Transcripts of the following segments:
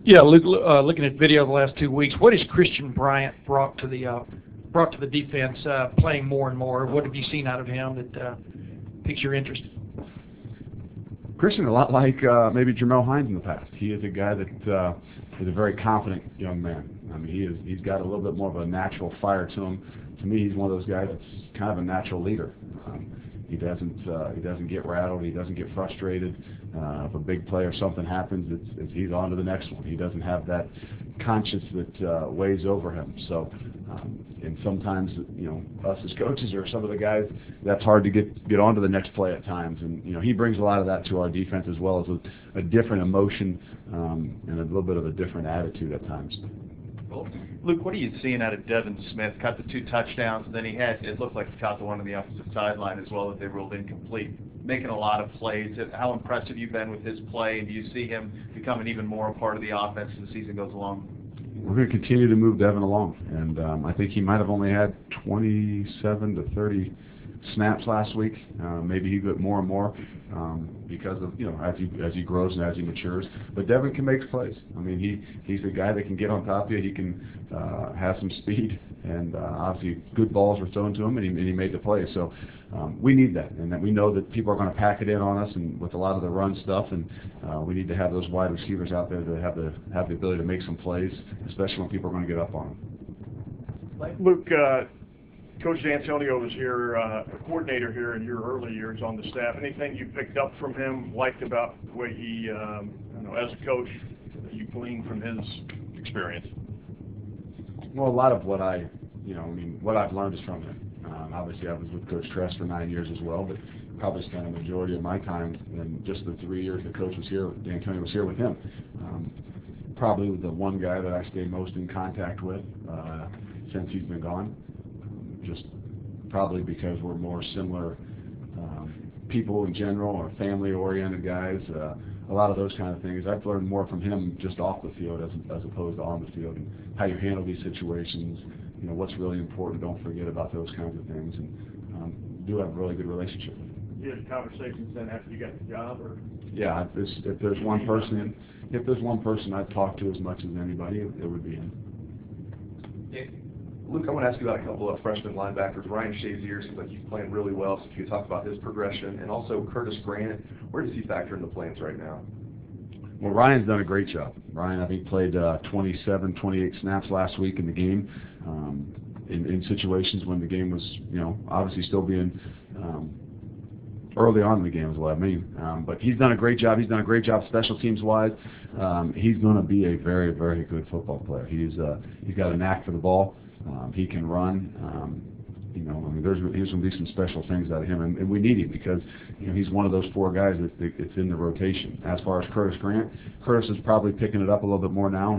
Yeah, looking at video the last 2 weeks, what has Christian Bryant brought to the defense, playing more and more? What have you seen out of him that piques your interest? Christian, a lot like maybe Jamel Hines in the past. He is a guy that is a very confident young man. I mean, he's got a little bit more of a natural fire to him. To me, he's one of those guys that's kind of a natural leader. He doesn't get rattled. He doesn't get frustrated. If a big play or something happens, he's on to the next one. He doesn't have that conscience that weighs over him. So, and sometimes, us as coaches or some of the guys, that's hard to get on to the next play at times. And he brings a lot of that to our defense, as well as a different emotion and a little bit of a different attitude at times. Luke, what are you seeing out of Devon Smith? Caught the 2 touchdowns, and then it looked like he caught the one on the opposite sideline as well that they ruled incomplete. Making a lot of plays. How impressed have you been with his play, and do you see him becoming even more a part of the offense as the season goes along? We're going to continue to move Devon along, and I think he might have only had 27 to 30 snaps last week. Maybe he got more and more because of as he grows and as he matures. But Devon can make plays. I mean, he's a guy that can get on top of you. He can have some speed, and obviously good balls were thrown to him, and he made the play. So we need that, and that we know that people are going to pack it in on us, and with a lot of the run stuff, and we need to have those wide receivers out there to have the ability to make some plays, especially when people are going to get up on them. Luke, Coach Dantonio was here, a coordinator here in your early years on the staff. Anything you picked up from him, liked about the way he, as a coach, you gleaned from his experience? Well, a lot of what what I've learned is from him. Obviously, I was with Coach Tress for 9 years as well, but probably spent a majority of my time in just the 3 years the coach was here, Dantonio was here with him. Probably the one guy that I stay most in contact with since he's been gone. Just probably because we're more similar people in general, or family-oriented guys. A lot of those kind of things. I've learned more from him just off the field as opposed to on the field, and how you handle these situations. What's really important. Don't forget about those kinds of things, and do have a really good relationship with him. You had conversations then after you got the job, or? Yeah, if there's one person I've talked to as much as anybody, it would be him. Luke, I want to ask you about a couple of freshman linebackers. Ryan Shazier seems like he's playing really well, so if you could talk about his progression. And also Curtis Grant, where does he factor in the plans right now? Well, Ryan's done a great job. Ryan, I think, played 27, 28 snaps last week in the game, in situations when the game was, obviously still being early on in the game is what I mean. But he's done a great job. He's done a great job special teams-wise. He's going to be a very, very good football player. He's got a knack for the ball. He can run. There's going to be some special things out of him, and we need him because he's one of those 4 guys that's in the rotation. As far as Curtis Grant, Curtis is probably picking it up a little bit more now.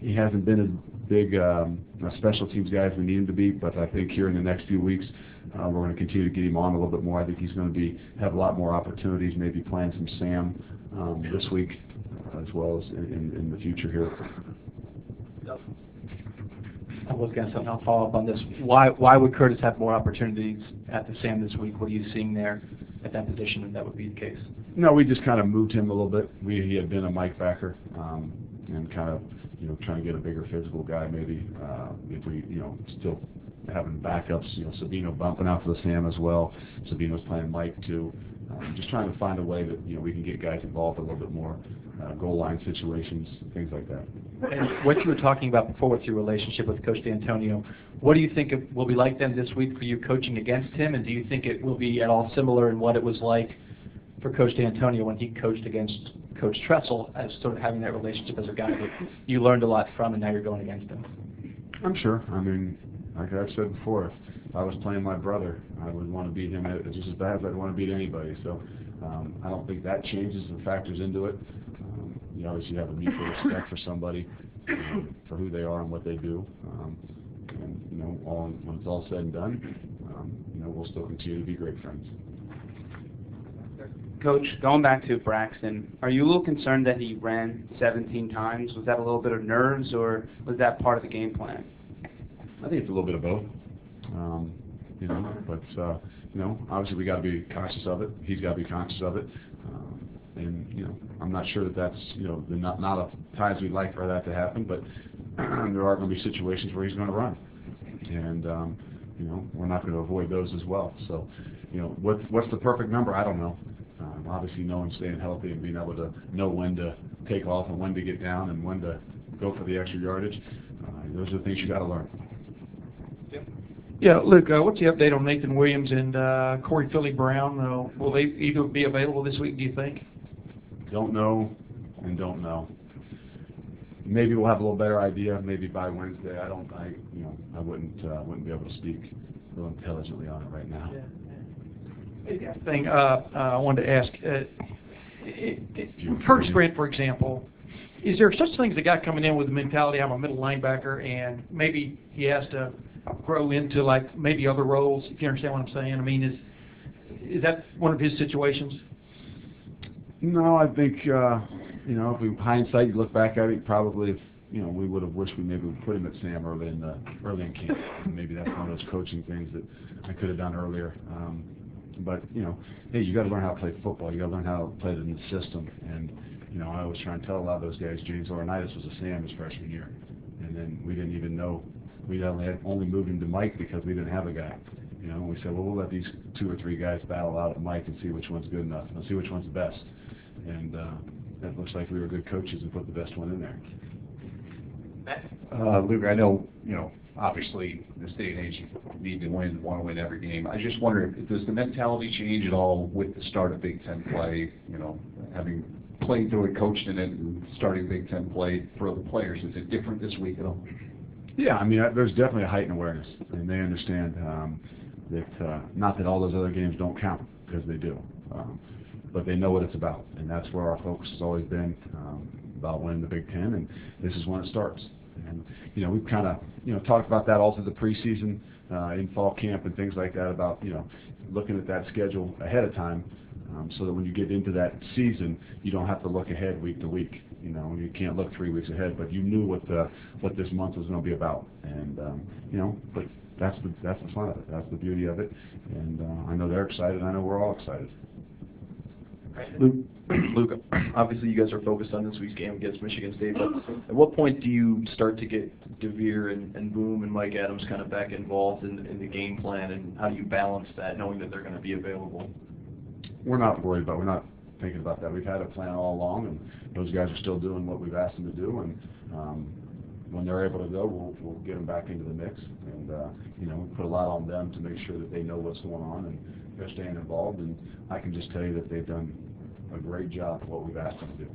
He hasn't been as big a special teams guy as we need him to be, but I think here in the next few weeks we're going to continue to get him on a little bit more. I think he's going to have a lot more opportunities, maybe playing some Sam this week as well as in the future here. I was going to say, I'll follow up on this. Why would Curtis have more opportunities at the Sam this week? What are you seeing there at that position, if that would be the case? No, we just kind of moved him a little bit. He had been a Mike backer, and kind of trying to get a bigger physical guy maybe. If we still having backups, Sabino bumping out for the Sam as well. Sabino's playing Mike too. Just trying to find a way that we can get guys involved a little bit more, goal line situations, things like that. And what you were talking about before with your relationship with Coach Dantonio, what do you think it will be like then this week for you coaching against him? And do you think it will be at all similar in what it was like for Coach Dantonio when he coached against Coach Tressel, as sort of having that relationship as a guy that you learned a lot from, and now you're going against him? I'm sure. I mean, like I've said before, if I was playing my brother, I would want to beat him just as bad as I'd want to beat anybody. So I don't think that changes and factors into it. You obviously have a mutual respect for somebody, for who they are and what they do. And when it's all said and done, we'll still continue to be great friends. Coach, going back to Braxton, are you a little concerned that he ran 17 times? Was that a little bit of nerves, or was that part of the game plan? I think it's a little bit of both. But obviously we got to be conscious of it. He's got to be conscious of it. And, you know, I'm not sure that that's, you know, not of times we'd like for that to happen, but there are going to be situations where he's going to run. And, you know, we're not going to avoid those as well. So, you know, what's the perfect number? I don't know. Obviously, knowing staying healthy and being able to know when to take off and when to get down and when to go for the extra yardage, those are the things you got to learn. Yeah, Luke, what's the update on Nathan Williams and Corey Philly Brown? Will they either be available this week, do you think? Don't know and don't know. Maybe we'll have a little better idea maybe by Wednesday. I wouldn't be able to speak real intelligently on it right now. The other thing I wanted to ask, Curtis Grant, for example, is there such thing as a guy coming in with the mentality, I'm a middle linebacker, and maybe he has to grow into like maybe other roles, if you understand what I'm saying? I mean, is that one of his situations? No, I think, you know, if we hindsight, you look back at it, probably, you know, we would have wished we maybe would put him at Sam early in camp. Maybe that's one of those coaching things that I could have done earlier. But, you know, hey, you got to learn how to play football. You got to learn how to play it in the system. And, you know, I always try and tell a lot of those guys, James Laurinaitis was a Sam his freshman year. And then we didn't even know, we only moved him to Mike because we didn't have a guy. You know, and we said, well, we'll let these 2 or 3 guys battle out at Mike and see which one's good enough and see which one's the best. And that looks like we were good coaches and put the best one in there. Luke, I know, you know, obviously in this day and age you need to win, want to win every game. I just wonder, does the mentality change at all with the start of Big Ten play, you know, having played through it, coached in it, and starting Big Ten play for other players? Is it different this week at all? Yeah, I mean, there's definitely a heightened awareness, and they understand that not that all those other games don't count, because they do, but they know what it's about, and that's where our focus has always been, about winning the Big Ten, and this is when it starts. And, you know, we've kind of, you know, talked about that all through the preseason, in fall camp and things like that, about, you know, looking at that schedule ahead of time, so that when you get into that season, you don't have to look ahead week to week. You know, you can't look 3 weeks ahead, but you knew what this month was going to be about. And you know, but that's the fun of it. That's the beauty of it. And I know they're excited. I know we're all excited. Luke, obviously you guys are focused on this week's game against Michigan State, but at what point do you start to get DeVere and Boom and Mike Adams kind of back involved in the game plan, and how do you balance that, knowing that they're going to be available? We're not worried about it. We're not thinking about that. We've had a plan all along, and those guys are still doing what we've asked them to do. And when they're able to go, we'll get them back into the mix. And you know, we put a lot on them to make sure that they know what's going on and they're staying involved. And I can just tell you that they've done a great job of what we've asked them to do.